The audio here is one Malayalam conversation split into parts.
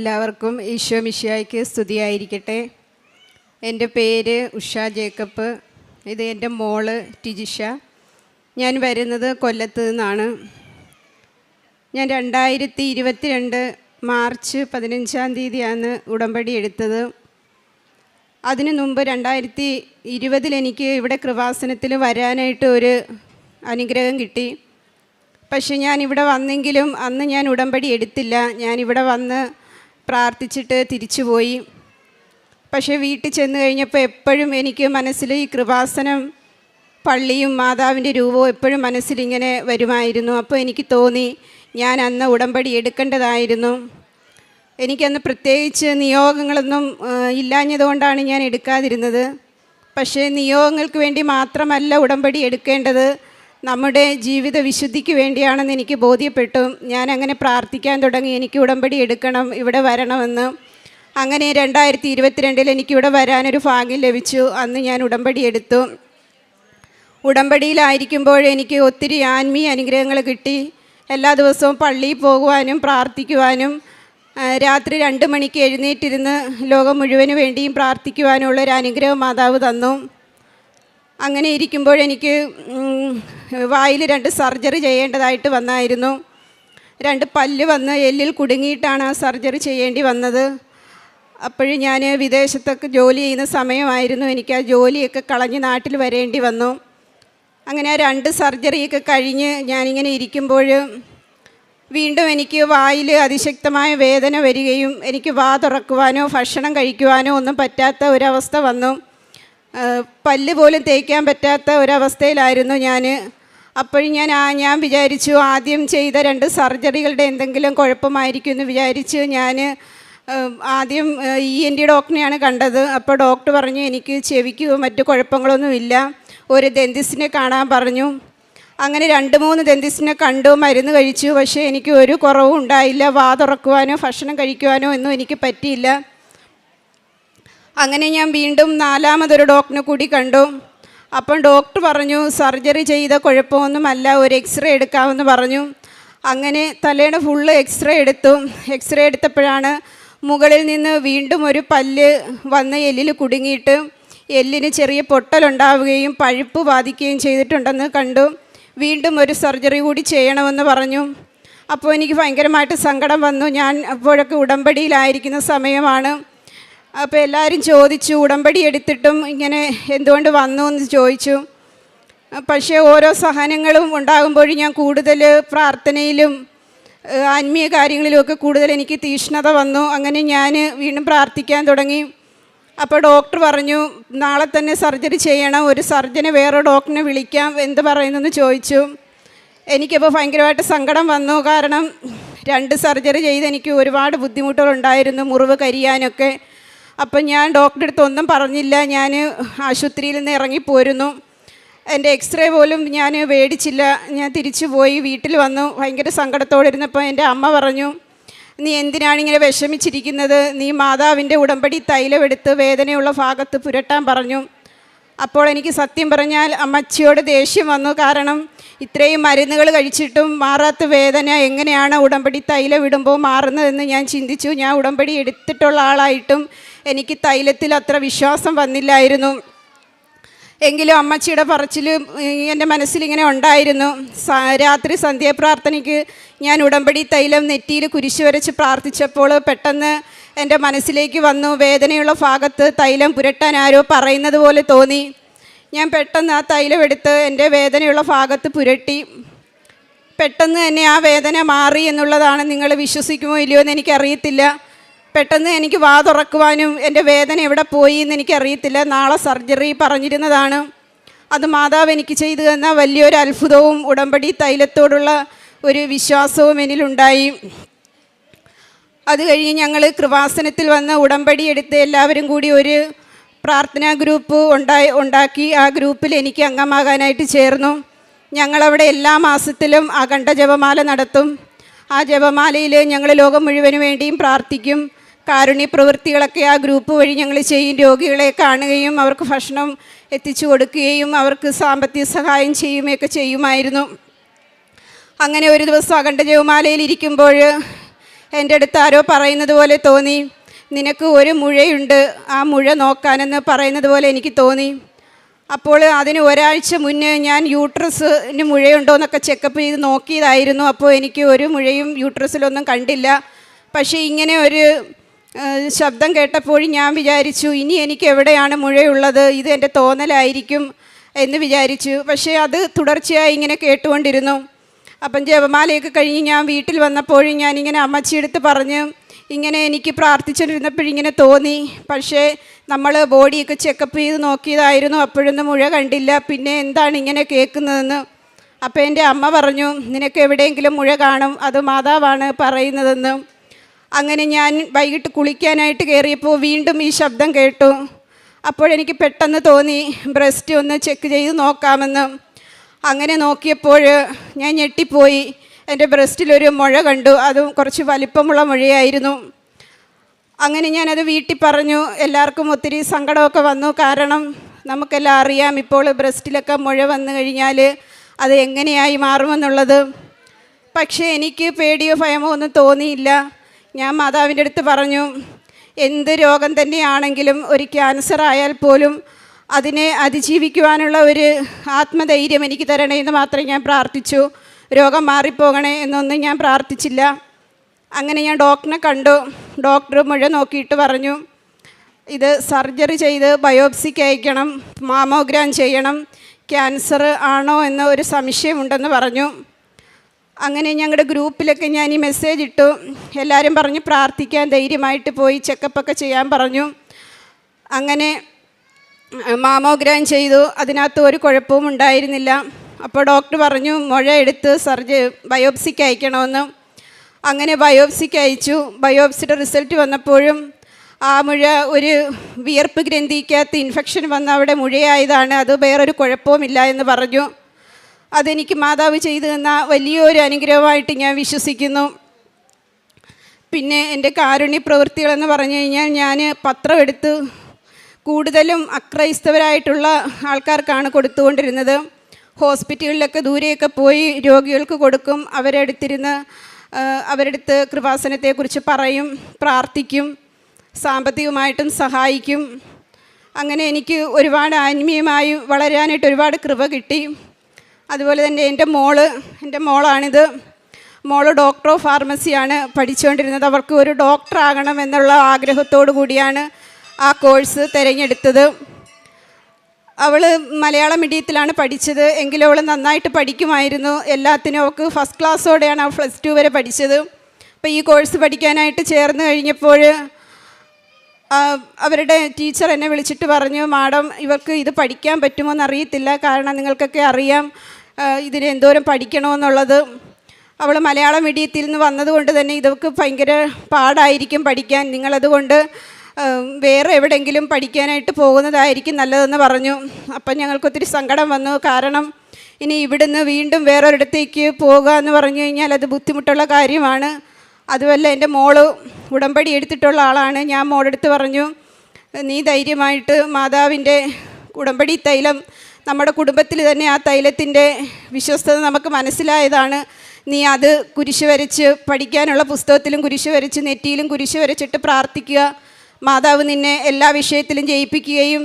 എല്ലാവർക്കും ഈശോ മിശിഹായ്ക്ക് സ്തുതിയായിരിക്കട്ടെ. എൻ്റെ പേര് ഉഷ ജേക്കബ്. ഇത് എൻ്റെ മോള് ടിജിഷ. ഞാൻ വരുന്നത് കൊല്ലത്ത് നിന്നാണ്. ഞാൻ 2022 മാർച്ച് 15 ഉടമ്പടി എടുത്തത്. അതിനു മുമ്പ് 2020 എനിക്ക് ഇവിടെ കൃപാസനത്തിൽ വരാനായിട്ട് ഒരു അനുഗ്രഹം കിട്ടി. പക്ഷെ ഞാൻ ഇവിടെ വന്നെങ്കിലും അന്ന് ഞാൻ ഉടമ്പടി എടുത്തില്ല. ഞാനിവിടെ വന്ന് പ്രാർത്ഥിച്ചിട്ട് തിരിച്ചുപോയി. പക്ഷേ വീട്ടിൽ ചെന്ന് കഴിഞ്ഞപ്പോൾ എപ്പോഴും എനിക്ക് മനസ്സിൽ ഈ കൃപാസനം പള്ളിയും മാതാവിൻ്റെ രൂപവും എപ്പോഴും മനസ്സിലിങ്ങനെ വരുമായിരുന്നു. അപ്പോൾ എനിക്ക് തോന്നി ഞാൻ അന്ന് ഉടമ്പടി എടുക്കേണ്ടതായിരുന്നു. എനിക്കന്ന് പ്രത്യേകിച്ച് നിയോഗങ്ങളൊന്നും ഇല്ലാഞ്ഞതുകൊണ്ടാണ് ഞാൻ എടുക്കാതിരുന്നത്. പക്ഷേ നിയോഗങ്ങൾക്ക് വേണ്ടി മാത്രമല്ല ഉടമ്പടി എടുക്കേണ്ടത്, നമ്മുടെ ജീവിത വിശുദ്ധിക്ക് വേണ്ടിയാണെന്ന് എനിക്ക് ബോധ്യപ്പെട്ടു. ഞാൻ അങ്ങനെ പ്രാർത്ഥിക്കാൻ തുടങ്ങി, എനിക്ക് ഉടമ്പടി എടുക്കണം, ഇവിടെ വരണമെന്ന്. അങ്ങനെ 2022 എനിക്കിവിടെ വരാനൊരു ഭാഗ്യം ലഭിച്ചു. അന്ന് ഞാൻ ഉടമ്പടി എടുത്തു. ഉടമ്പടിയിലായിരിക്കുമ്പോൾ എനിക്ക് ഒത്തിരി ആത്മീയ അനുഗ്രഹങ്ങൾ കിട്ടി. എല്ലാ ദിവസവും പള്ളിയിൽ പോകുവാനും പ്രാർത്ഥിക്കുവാനും രാത്രി 2 മണിക്ക് എഴുന്നേറ്റിരുന്ന് ലോകം മുഴുവന് വേണ്ടിയും പ്രാർത്ഥിക്കുവാനുള്ളൊരു അനുഗ്രഹം മാതാവ് തന്നു. അങ്ങനെ ഇരിക്കുമ്പോഴെനിക്ക് വായിൽ 2 സർജറി ചെയ്യേണ്ടതായിട്ട് വന്നായിരുന്നു. 2 പല്ല് വന്ന് എല്ലിൽ കുടുങ്ങിയിട്ടാണ് ആ സർജറി ചെയ്യേണ്ടി വന്നത്. അപ്പോഴും ഞാൻ വിദേശത്തൊക്കെ ജോലി ചെയ്യുന്ന സമയമായിരുന്നു. എനിക്ക് ആ ജോലിയൊക്കെ കളഞ്ഞ് നാട്ടിൽ വരേണ്ടി വന്നു. അങ്ങനെ ആ 2 സർജറിയൊക്കെ കഴിഞ്ഞ് ഞാനിങ്ങനെ ഇരിക്കുമ്പോൾ വീണ്ടും എനിക്ക് വായിൽ അതിശക്തമായ വേദന വരികയും എനിക്ക് വാ തുറക്കുവാനോ ഭക്ഷണം കഴിക്കുവാനോ ഒന്നും പറ്റാത്ത ഒരവസ്ഥ വന്നു. പല്ല് പോലും തേക്കാൻ പറ്റാത്ത ഒരവസ്ഥയിലായിരുന്നു ഞാൻ. അപ്പോഴും ഞാൻ വിചാരിച്ചു ആദ്യം ചെയ്ത 2 സർജറികളുടെ എന്തെങ്കിലും കുഴപ്പമായിരിക്കും എന്ന് വിചാരിച്ച് ഞാൻ ആദ്യം ENT ഡോക്ടറിനെയാണ് കണ്ടത്. അപ്പോൾ ഡോക്ടർ പറഞ്ഞു എനിക്ക് ചെവിക്ക് മറ്റു കുഴപ്പങ്ങളൊന്നുമില്ല, ഒരു ഡെന്റിസ്റ്റിനെ കാണാൻ പറഞ്ഞു. അങ്ങനെ 2-3 ഡെന്റിസ്റ്റിനെ കണ്ടു, മരുന്ന് കഴിച്ചു. പക്ഷേ എനിക്ക് ഒരു കുറവും ഉണ്ടായില്ല. വാ തുറക്കുവാനോ ഭക്ഷണം കഴിക്കുവാനോ ഒന്നും എനിക്ക് പറ്റിയില്ല. അങ്ങനെ ഞാൻ വീണ്ടും 4മതൊരു ഡോക്ടറിനെ കൂടി കണ്ടു. അപ്പം ഡോക്ടർ പറഞ്ഞു സർജറി ചെയ്ത കുഴപ്പമൊന്നുമല്ല, ഒരു എക്സ്റേ എടുക്കാമെന്ന് പറഞ്ഞു. അങ്ങനെ തലയുടെ ഫുള്ള് എക്സ്റേ എടുത്തു. എക്സ്റേ എടുത്തപ്പോഴാണ് മുകളിൽ നിന്ന് വീണ്ടും ഒരു പല്ല് വന്ന് എല്ലിൽ കുടുങ്ങിയിട്ട് എല്ലിന് ചെറിയ പൊട്ടലുണ്ടാവുകയും പഴുപ്പ് ബാധിക്കുകയും ചെയ്തിട്ടുണ്ടെന്ന് കണ്ടു. വീണ്ടും ഒരു സർജറി കൂടി ചെയ്യണമെന്ന് പറഞ്ഞു. അപ്പോൾ എനിക്ക് ഭയങ്കരമായിട്ട് സങ്കടം വന്നു. ഞാൻ അപ്പോഴൊക്കെ ഉടമ്പടിയിലായിരിക്കുന്ന സമയമാണ്. അപ്പോൾ എല്ലാവരും ചോദിച്ചു ഉടമ്പടി എടുത്തിട്ടും ഇങ്ങനെ എന്തുകൊണ്ട് വന്നു എന്ന് ചോദിച്ചു. പക്ഷേ ഓരോ സഹനങ്ങളും ഉണ്ടാകുമ്പോഴും ഞാൻ കൂടുതൽ പ്രാർത്ഥനയിലും ആത്മീയ കാര്യങ്ങളിലുമൊക്കെ കൂടുതൽ എനിക്ക് തീഷ്ണത വന്നു. അങ്ങനെ ഞാൻ വീണ്ടും പ്രാർത്ഥിക്കാൻ തുടങ്ങി. അപ്പോൾ ഡോക്ടർ പറഞ്ഞു നാളെ തന്നെ സർജറി ചെയ്യണം, ഒരു സർജനെ വേറെ ഡോക്ടറിനെ വിളിക്കാം, എന്ത് പറയുന്നെന്ന് ചോദിച്ചു. എനിക്കപ്പോൾ ഭയങ്കരമായിട്ട് സങ്കടം വന്നു. കാരണം 2 സർജറി ചെയ്ത് എനിക്ക് ഒരുപാട് ബുദ്ധിമുട്ടുകളുണ്ടായിരുന്നു, മുറിവ് കരിയാനൊക്കെ. അപ്പം ഞാൻ ഡോക്ടറുടെ അടുത്ത് ഒന്നും പറഞ്ഞില്ല. ഞാൻ ആശുപത്രിയിൽ നിന്ന് ഇറങ്ങിപ്പോരുന്നു. എൻ്റെ എക്സ്റേ പോലും ഞാൻ മേടിച്ചില്ല. ഞാൻ തിരിച്ചു പോയി വീട്ടിൽ വന്നു. ഭയങ്കര സങ്കടത്തോടെ ഇരുന്നപ്പോൾ എൻ്റെ അമ്മ പറഞ്ഞു നീ എന്തിനാണിങ്ങനെ വിഷമിച്ചിരിക്കുന്നത്, നീ മാതാവിൻ്റെ ഉടമ്പടി തൈലമെടുത്ത് വേദനയുള്ള ഭാഗത്ത് പുരട്ടാൻ പറഞ്ഞു. അപ്പോൾ എനിക്ക് സത്യം പറഞ്ഞാൽ അമ്മച്ചിയോട് ദേഷ്യം വന്നു. കാരണം ഇത്രയും മരുന്നുകൾ കഴിച്ചിട്ടും മാറാത്ത വേദന എങ്ങനെയാണ് ഉടമ്പടി തൈലം ഇടുമ്പോൾ മാറുന്നതെന്ന് ഞാൻ ചിന്തിച്ചു. ഞാൻ ഉടമ്പടി എടുത്തിട്ടുള്ള ആളായിട്ടും എനിക്ക് തൈലത്തിൽ അത്ര വിശ്വാസം വന്നില്ലായിരുന്നു. എങ്കിലും അമ്മച്ചിയുടെ പറച്ചിൽ എൻ്റെ മനസ്സിലിങ്ങനെ ഉണ്ടായിരുന്നു. രാത്രി സന്ധ്യാപ്രാർത്ഥനയ്ക്ക് ഞാൻ ഉടമ്പടി തൈലം നെറ്റിയിൽ കുരിശ് വരച്ച് പ്രാർത്ഥിച്ചപ്പോൾ പെട്ടെന്ന് എൻ്റെ മനസ്സിലേക്ക് വന്നു വേദനയുള്ള ഭാഗത്ത് തൈലം പുരട്ടാൻ ആരോ പറയുന്നത് പോലെ തോന്നി. ഞാൻ പെട്ടെന്ന് ആ തൈലം എടുത്ത് എൻ്റെ വേദനയുള്ള ഭാഗത്ത് പുരട്ടി. പെട്ടെന്ന് തന്നെ ആ വേദന മാറി എന്നുള്ളതാണ്. നിങ്ങൾ വിശ്വസിക്കുമോ ഇല്ലയോ എന്ന് എനിക്കറിയത്തില്ല. പെട്ടെന്ന് എനിക്ക് വാ തുറക്കുവാനും എൻ്റെ വേദന എവിടെ പോയി എന്ന് എനിക്കറിയത്തില്ല. നാളെ സർജറി പറഞ്ഞിരുന്നതാണ്. അത് മാതാവ് എനിക്ക് ചെയ്തു തന്ന വലിയൊരു അത്ഭുതവും ഉടമ്പടി തൈലത്തോടുള്ള ഒരു വിശ്വാസവും എന്നിലുണ്ടായി. അത് കഴിഞ്ഞ് ഞങ്ങൾ കൃപാസനത്തിൽ വന്ന് ഉടമ്പടി എടുത്ത് എല്ലാവരും കൂടി ഒരു പ്രാർത്ഥനാ ഗ്രൂപ്പ് ഉണ്ടാക്കി. ആ ഗ്രൂപ്പിൽ എനിക്ക് അംഗമാകാനായിട്ട് ചേർന്നു. ഞങ്ങളവിടെ എല്ലാ മാസത്തിലും അഖണ്ഡ ജപമാല നടത്തും. ആ ജപമാലയിൽ ഞങ്ങൾ ലോകം മുഴുവന് വേണ്ടിയും പ്രാർത്ഥിക്കും. കാരുണ്യ പ്രവൃത്തികളൊക്കെ ആ ഗ്രൂപ്പ് വഴി ഞങ്ങൾ ചെയ്യും. രോഗികളെ കാണുകയും അവർക്ക് ഭക്ഷണം എത്തിച്ചു കൊടുക്കുകയും അവർക്ക് സാമ്പത്തിക സഹായം ചെയ്യുകയൊക്കെ ചെയ്യുമായിരുന്നു. അങ്ങനെ ഒരു ദിവസം അഖണ്ഡ ജപമാലയിൽ ഇരിക്കുമ്പോൾ എൻ്റെ അടുത്ത് ആരോ പറയുന്നത് പോലെ തോന്നി. നിനക്ക് ഒരു മുഴയുണ്ട്, ആ മുഴ നോക്കാനെന്ന് പറയുന്നത് പോലെ എനിക്ക് തോന്നി. അപ്പോൾ അതിന് ഒരാഴ്ച മുന്നേ ഞാൻ യൂട്രസിന് മുഴയുണ്ടോ എന്നൊക്കെ ചെക്കപ്പ് ചെയ്ത് നോക്കിയതായിരുന്നു. അപ്പോൾ എനിക്ക് ഒരു മുഴയും യൂട്രസിലൊന്നും കണ്ടില്ല. പക്ഷേ ഇങ്ങനെ ഒരു ശബ്ദം കേട്ടപ്പോഴും ഞാൻ വിചാരിച്ചു, ഇനി എനിക്ക് എവിടെയാണ് മുഴയുള്ളത്, ഇത് എൻ്റെ തോന്നലായിരിക്കും എന്ന് വിചാരിച്ചു. പക്ഷേ അത് തുടർച്ചയായി ഇങ്ങനെ കേട്ടുകൊണ്ടിരുന്നു. അപ്പം ജപമാലയൊക്കെ കഴിഞ്ഞ് ഞാൻ വീട്ടിൽ വന്നപ്പോഴും ഞാനിങ്ങനെ അമ്മച്ചിയെടുത്ത് പറഞ്ഞ്, ഇങ്ങനെ എനിക്ക് പ്രാർത്ഥിച്ചുകൊണ്ടിരുന്നപ്പോഴിങ്ങനെ തോന്നി. പക്ഷേ നമ്മൾ ബോഡിയൊക്കെ ചെക്കപ്പ് ചെയ്ത് നോക്കിയതായിരുന്നു, അപ്പോഴൊന്നും മുഴ കണ്ടില്ല. പിന്നെ എന്താണ് ഇങ്ങനെ കേൾക്കുന്നതെന്ന്. അപ്പോൾ എൻ്റെ അമ്മ പറഞ്ഞു, നിനക്ക് എവിടെയെങ്കിലും മുഴ കാണും, അത് മാതാവാണ് പറയുന്നതെന്ന്. അങ്ങനെ ഞാൻ വൈകിട്ട് കുളിക്കാനായിട്ട് കയറിയപ്പോൾ വീണ്ടും ഈ ശബ്ദം കേട്ടു. അപ്പോഴെനിക്ക് പെട്ടെന്ന് തോന്നി ബ്രസ്റ്റ് ഒന്ന് ചെക്ക് ചെയ്ത് നോക്കാമെന്ന്. അങ്ങനെ നോക്കിയപ്പോൾ ഞാൻ ഞെട്ടിപ്പോയി. എൻ്റെ ബ്രസ്റ്റിലൊരു മുഴ കണ്ടു. അതും കുറച്ച് വലിപ്പമുള്ള മുഴയായിരുന്നു. അങ്ങനെ ഞാനത് വീട്ടിൽ പറഞ്ഞു. എല്ലാവർക്കും ഒത്തിരി സങ്കടമൊക്കെ വന്നു. കാരണം നമുക്കെല്ലാം അറിയാം ഇപ്പോൾ ബ്രസ്റ്റിലൊക്കെ മുഴ വന്നു കഴിഞ്ഞാൽ അത് എങ്ങനെയായി മാറുമെന്നുള്ളത്. പക്ഷേ എനിക്ക് പേടിയോ ഭയമോ ഒന്നും തോന്നിയില്ല. ഞാൻ മാതാവിൻ്റെ അടുത്ത് പറഞ്ഞു, എന്ത് രോഗം തന്നെയാണെങ്കിലും ഒരു ക്യാൻസർ ആയാൽ പോലും അതിനെ അതിജീവിക്കുവാനുള്ള ഒരു ആത്മധൈര്യം എനിക്ക് തരണേ എന്ന് മാത്രമേ ഞാൻ പ്രാർത്ഥിച്ചു. രോഗം മാറിപ്പോകണേ എന്നൊന്നും ഞാൻ പ്രാർത്ഥിച്ചില്ല. അങ്ങനെ ഞാൻ ഡോക്ടറിനെ കണ്ടു. ഡോക്ടർ മുഴ നോക്കിയിട്ട് പറഞ്ഞു, ഇത് സർജറി ചെയ്ത് ബയോപ്സിക്ക് അയക്കണം, മാമോഗ്രാം ചെയ്യണം, ക്യാൻസർ ആണോ എന്ന് ഒരു സംശയമുണ്ടെന്ന് പറഞ്ഞു. അങ്ങനെ ഞങ്ങളുടെ ഗ്രൂപ്പിലൊക്കെ ഞാൻ ഈ മെസ്സേജ് ഇട്ടു. എല്ലാവരും പറഞ്ഞ് പ്രാർത്ഥിക്കാൻ, ധൈര്യമായിട്ട് പോയി ചെക്കപ്പൊക്കെ ചെയ്യാൻ പറഞ്ഞു. അങ്ങനെ മാമോഗ്രാം ചെയ്തു. അതിനകത്ത് ഒരു കുഴപ്പവും ഉണ്ടായിരുന്നില്ല. അപ്പോൾ ഡോക്ടർ പറഞ്ഞു മുഴ എടുത്ത് ബയോപ്സിക്ക് അയക്കണമെന്ന്. അങ്ങനെ ബയോപ്സിക്ക് അയച്ചു. ബയോപ്സിയുടെ റിസൾട്ട് വന്നപ്പോഴും ആ മുഴ ഒരു വിയർപ്പ് ഗ്രന്ഥിക്കകത്ത് ഇൻഫെക്ഷൻ വന്ന് അവിടെ മുഴയായതാണ്, അത് വേറൊരു കുഴപ്പവുമില്ല എന്ന് പറഞ്ഞു. അതെനിക്ക് മാതാവ് ചെയ്തു തന്ന വലിയൊരു അനുഗ്രഹമായിട്ട് ഞാൻ വിശ്വസിക്കുന്നു. പിന്നെ എൻ്റെ കാരുണ്യ പ്രവൃത്തികളെന്ന് പറഞ്ഞു കഴിഞ്ഞാൽ ഞാൻ പത്രം എടുത്ത് കൂടുതലും അക്രൈസ്തവരായിട്ടുള്ള ആൾക്കാർക്കാണ് കൊടുത്തുകൊണ്ടിരുന്നത്. ഹോസ്പിറ്റലുകളിലൊക്കെ ദൂരെയൊക്കെ പോയി രോഗികൾക്ക് കൊടുക്കും. അവരെടുത്ത് കൃപാസനത്തെക്കുറിച്ച് പറയും, പ്രാർത്ഥിക്കും, സാമ്പത്തികമായിട്ടും സഹായിക്കും. അങ്ങനെ എനിക്ക് ഒരുപാട് ആത്മീയമായി വളരാനായിട്ട് ഒരുപാട് കൃപ കിട്ടി. അതുപോലെ തന്നെ എൻ്റെ മോളാണിത്. മോള് ഡോക്ടർ ഓഫ് ഫാർമസിയാണ് പഠിച്ചുകൊണ്ടിരുന്നത്. അവൾക്ക് ഒരു ഡോക്ടറാകണം എന്നുള്ള ആഗ്രഹത്തോടു കൂടിയാണ് ആ കോഴ്സ് തിരഞ്ഞെടുത്തത്. അവൾ മലയാളം മീഡിയത്തിലാണ് പഠിച്ചത്. എങ്കിലും അവൾ നന്നായിട്ട് പഠിക്കുമായിരുന്നു. എല്ലാത്തിനും അവൾക്ക് ഫസ്റ്റ് ക്ലാസ്സോടെയാണ് അവൾ +2 വരെ പഠിച്ചത്. അപ്പോൾ ഈ കോഴ്സ് പഠിക്കാനായിട്ട് ചേർന്ന് കഴിഞ്ഞപ്പോൾ അവരുടെ ടീച്ചർ എന്നെ വിളിച്ചിട്ട് പറഞ്ഞു, മാഡം ഇവർക്ക് ഇത് പഠിക്കാൻ പറ്റുമോ എന്നറിയത്തില്ല, കാരണം നിങ്ങൾക്കൊക്കെ അറിയാം ഇതിന് എന്തോരം പഠിക്കണമെന്നുള്ളത്. അവൾ മലയാളം മീഡിയത്തിൽ നിന്ന് വന്നതുകൊണ്ട് തന്നെ ഇതൊക്കെ ഭയങ്കര പാടായിരിക്കും പഠിക്കാൻ. നിങ്ങളതുകൊണ്ട് വേറെ എവിടെയെങ്കിലും പഠിക്കാനായിട്ട് പോകുന്നതായിരിക്കും നല്ലതെന്ന് പറഞ്ഞു. അപ്പം ഞങ്ങൾക്കൊത്തിരി സങ്കടം വന്നു. കാരണം ഇനി ഇവിടുന്ന് വീണ്ടും വേറൊരിടത്തേക്ക് പോകുക എന്ന് പറഞ്ഞു കഴിഞ്ഞാൽ അത് ബുദ്ധിമുട്ടുള്ള കാര്യമാണ്. അതുമല്ല എൻ്റെ മോള് ഉടമ്പടി എടുത്തിട്ടുള്ള ആളാണ്. ഞാൻ മോളെടുത്ത് പറഞ്ഞു, നീ ധൈര്യമായിട്ട് മാതാവിൻ്റെ ഉടമ്പടി തൈലം, നമ്മുടെ കുടുംബത്തിൽ തന്നെ ആ തൈലത്തിൻ്റെ വിശ്വസ്തത നമുക്ക് മനസ്സിലായതാണ്. നീ അത് കുരിശ് വരച്ച് പഠിക്കാനുള്ള പുസ്തകത്തിലും കുരിശ് വരച്ച് നെറ്റിയിലും കുരിശ് വരച്ചിട്ട് പ്രാർത്ഥിക്കുക. മാതാവ് നിന്നെ എല്ലാ വിഷയത്തിലും ജയിപ്പിക്കുകയും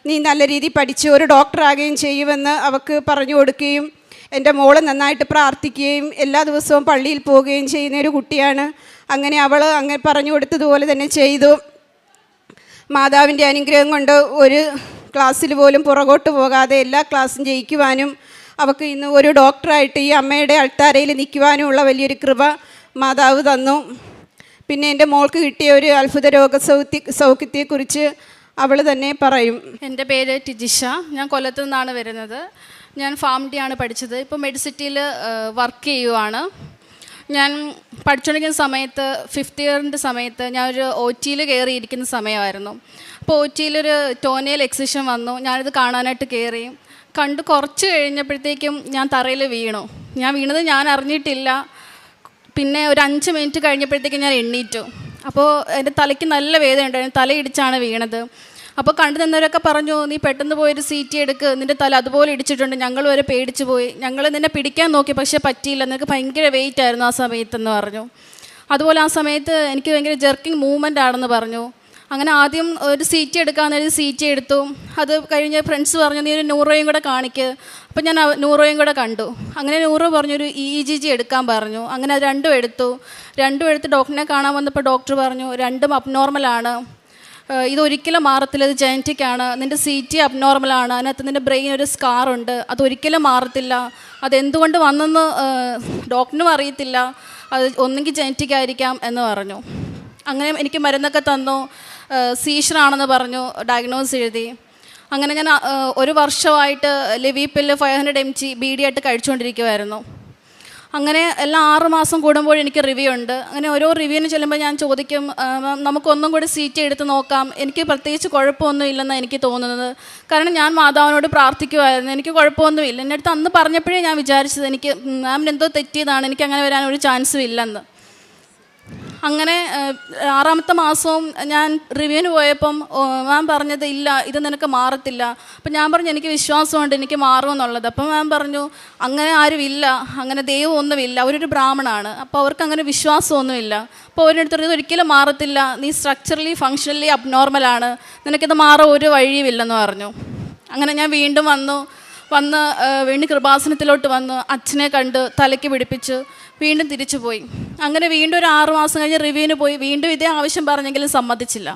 നീ നല്ല രീതിയിൽ പഠിച്ച് ഒരു ഡോക്ടറാകുകയും ചെയ്യുമെന്ന് അവൾക്ക് പറഞ്ഞു കൊടുക്കുകയും എൻ്റെ മോള് നന്നായിട്ട് പ്രാർത്ഥിക്കുകയും എല്ലാ ദിവസവും പള്ളിയിൽ പോവുകയും ചെയ്യുന്ന ഒരു കുട്ടിയാണ്. അങ്ങനെ അവൾ അങ്ങനെ പറഞ്ഞു കൊടുത്തതുപോലെ തന്നെ ചെയ്തു. മാതാവിൻ്റെ അനുഗ്രഹം കൊണ്ട് ഒരു ക്ലാസ്സിൽ പോലും പുറകോട്ട് പോകാതെ എല്ലാ ക്ലാസ്സും ജയിക്കുവാനും അവൾക്ക് ഇന്ന് ഒരു ഡോക്ടറായിട്ട് ഈ അമ്മയുടെ അൾത്താരയിൽ നിൽക്കുവാനുമുള്ള വലിയൊരു കൃപ മാതാവ് തന്നു. പിന്നെ എൻ്റെ മോൾക്ക് കിട്ടിയ ഒരു അത്ഭുത സൗഖ്യത്തെക്കുറിച്ച് അവൾ തന്നെ പറയും. എൻ്റെ പേര് ടിജിഷ. ഞാൻ കൊല്ലത്തു നിന്നാണ് വരുന്നത്. ഞാൻ ഫാർമഡി ആണ് പഠിച്ചത്. ഇപ്പോൾ മെഡിസിറ്റിയിൽ വർക്ക് ചെയ്യുവാണ്. ഞാൻ പഠിച്ചുകൊണ്ടിരിക്കുന്ന സമയത്ത് 5th ഇയറിൻ്റെ സമയത്ത് ഞാനൊരു OT കയറിയിരിക്കുന്ന സമയമായിരുന്നു. അപ്പോൾ OT ഒരു ടോനയിൽ എക്സിഷൻ വന്നു. ഞാനിത് കാണാനായിട്ട് കയറി. കണ്ട് കുറച്ച് കഴിഞ്ഞപ്പോഴത്തേക്കും ഞാൻ തറയിൽ വീണു. ഞാൻ വീണത് ഞാൻ അറിഞ്ഞിട്ടില്ല. പിന്നെ ഒരു 5 മിനിറ്റ് കഴിഞ്ഞപ്പോഴത്തേക്കും ഞാൻ എണ്ണീറ്റു. അപ്പോൾ എൻ്റെ തലയ്ക്ക് നല്ല വേദന ഉണ്ടായിരുന്നു. തലയിടിച്ചാണ് വീണത്. അപ്പോൾ കണ്ടു നിന്നവരൊക്കെ പറഞ്ഞു, നീ പെട്ടെന്ന് പോയൊരു CT എടുക്ക്, നിൻ്റെ തല അതുപോലെ ഇടിച്ചിട്ടുണ്ട്. ഞങ്ങൾ വരെ പേടിച്ച് പോയി. ഞങ്ങൾ നിന്നെ പിടിക്കാൻ നോക്കി, പക്ഷേ പറ്റിയില്ല, നിനക്ക് ഭയങ്കര വെയിറ്റ് ആയിരുന്നു ആ സമയത്തെന്ന് പറഞ്ഞു. അതുപോലെ ആ സമയത്ത് എനിക്ക് ഭയങ്കര ജെർക്കിങ് മൂവ്മെൻ്റ് ആണെന്ന് പറഞ്ഞു. അങ്ങനെ ആദ്യം ഒരു CT എടുക്കാമെന്ന് എഴുതി CT എടുത്തു. അത് കഴിഞ്ഞ് ഫ്രണ്ട്സ് പറഞ്ഞു നീ ഒരു ന്യൂറോയും കൂടെ കാണിക്ക്. അപ്പം ഞാൻ ന്യൂറോയും കൂടെ കണ്ടു. അങ്ങനെ ന്യൂറോ പറഞ്ഞൊരു EEG എടുക്കാൻ പറഞ്ഞു. അങ്ങനെ അത് രണ്ടും എടുത്ത് ഡോക്ടറിനെ കാണാൻ വന്നപ്പോൾ ഡോക്ടർ പറഞ്ഞു രണ്ടും അബ്നോർമലാണ്, ഇതൊരിക്കലും മാറത്തില്ല, ഇത് ജനറ്റിക് ആണ്, നിൻ്റെ CT അബ്നോർമലാണ്, അതിനകത്ത് നിൻ്റെ ബ്രെയിൻ ഒരു സ്കാറുണ്ട്, അതൊരിക്കലും മാറത്തില്ല, അതെന്തുകൊണ്ട് വന്നെന്ന് ഡോക്ടറിനും അറിയത്തില്ല, അത് ഒന്നെങ്കിൽ ജനറ്റിക് ആയിരിക്കാം എന്ന് പറഞ്ഞു. അങ്ങനെ എനിക്ക് മരുന്നൊക്കെ തന്നു, സീഷറാണെന്ന് പറഞ്ഞു, ഡയഗ്നോസ് എഴുതി. അങ്ങനെ ഞാൻ 1 വർഷമായിട്ട് ലെവിപ്പില്ല് 500 mg BD ആയിട്ട് കഴിച്ചുകൊണ്ടിരിക്കുമായിരുന്നു. അങ്ങനെ എല്ലാ 6 മാസം കൂടുമ്പോൾ എനിക്ക് റിവ്യൂ ഉണ്ട്. അങ്ങനെ ഓരോ റിവ്യൂവിന് ചെല്ലുമ്പോൾ ഞാൻ ചോദിക്കും നമുക്കൊന്നും കൂടി CT എടുത്ത് നോക്കാം, എനിക്ക് പ്രത്യേകിച്ച് കുഴപ്പമൊന്നും ഇല്ലെന്നാണ് എനിക്ക് തോന്നുന്നത്. കാരണം ഞാൻ മാതാവിനോട് പ്രാർത്ഥിക്കുമായിരുന്നു, എനിക്ക് കുഴപ്പമൊന്നുമില്ല. എൻ്റെ അടുത്ത് അന്ന് പറഞ്ഞപ്പോഴേ ഞാൻ വിചാരിച്ചത് എനിക്ക് മാമിന് എന്തോ തെറ്റിയതാണ്, എനിക്ക് അങ്ങനെ വരാൻ ഒരു ചാൻസും ഇല്ലെന്ന്. അങ്ങനെ 6ാമത്തെ മാസവും ഞാൻ റിവ്യൂവിന് പോയപ്പം മാം പറഞ്ഞത് ഇല്ല, ഇത് നിനക്ക് മാറത്തില്ല. അപ്പം ഞാൻ പറഞ്ഞു എനിക്ക് വിശ്വാസമുണ്ട് എനിക്ക് മാറുമെന്നുള്ളത്. അപ്പം മാം പറഞ്ഞു അങ്ങനെ ആരുമില്ല, അങ്ങനെ ദൈവമൊന്നുമില്ല, അവരൊരു ബ്രാഹ്മണാണ്, അപ്പോൾ അവർക്ക് അങ്ങനെ വിശ്വാസമൊന്നുമില്ല. അപ്പോൾ അവരുടെ ഇത് ഒരിക്കലും മാറത്തില്ല, നീ സ്ട്രക്ചറലി ഫങ്ഷണലി അബ്നോർമലാണ്, നിനക്കിത് മാറാൻ ഒരു വഴിയുമില്ലെന്ന് പറഞ്ഞു. അങ്ങനെ ഞാൻ വീണ്ടും വന്ന് വീണ്ടും കൃപാസനത്തിലോട്ട് വന്ന് അച്ഛനെ കണ്ട് തലയ്ക്ക് പിടിപ്പിച്ച് വീണ്ടും തിരിച്ചു പോയി. അങ്ങനെ വീണ്ടും ഒരു 6 മാസം കഴിഞ്ഞ് റിവ്യൂവിന് പോയി. വീണ്ടും ഇതേ ആവശ്യം പറഞ്ഞെങ്കിലും സമ്മതിച്ചില്ല.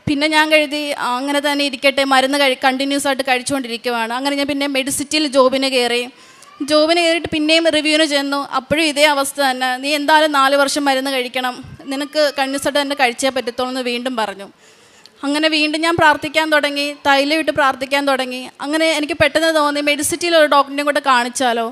പിന്നെ ഞാൻ കരുതി അങ്ങനെ തന്നെ ഇരിക്കട്ടെ, മരുന്ന് കണ്ടിന്യൂസ് ആയിട്ട് കഴിച്ചുകൊണ്ടിരിക്കുവാണ്. അങ്ങനെ ഞാൻ പിന്നെ മെഡിസിറ്റിയിൽ ജോബിന് കയറിയിട്ട് പിന്നെയും റിവ്യൂവിന് ചെന്നു. അപ്പോഴും ഇതേ അവസ്ഥ തന്നെ, നീ എന്തായാലും 4 വർഷം മരുന്ന് കഴിക്കണം, നിനക്ക് കണ്ടിന്യൂസ് ആയിട്ട് തന്നെ കഴിച്ചേ പറ്റത്തുള്ളൂ എന്ന് വീണ്ടും പറഞ്ഞു. അങ്ങനെ വീണ്ടും ഞാൻ പ്രാർത്ഥിക്കാൻ തുടങ്ങി, തൈലം ഇട്ട് പ്രാർത്ഥിക്കാൻ തുടങ്ങി. അങ്ങനെ എനിക്ക് പെട്ടെന്ന് തോന്നി മെഡിസിറ്റിയിൽ ഒരു ഡോക്ടറിനെയും കൂടെ കാണിച്ചാലോ.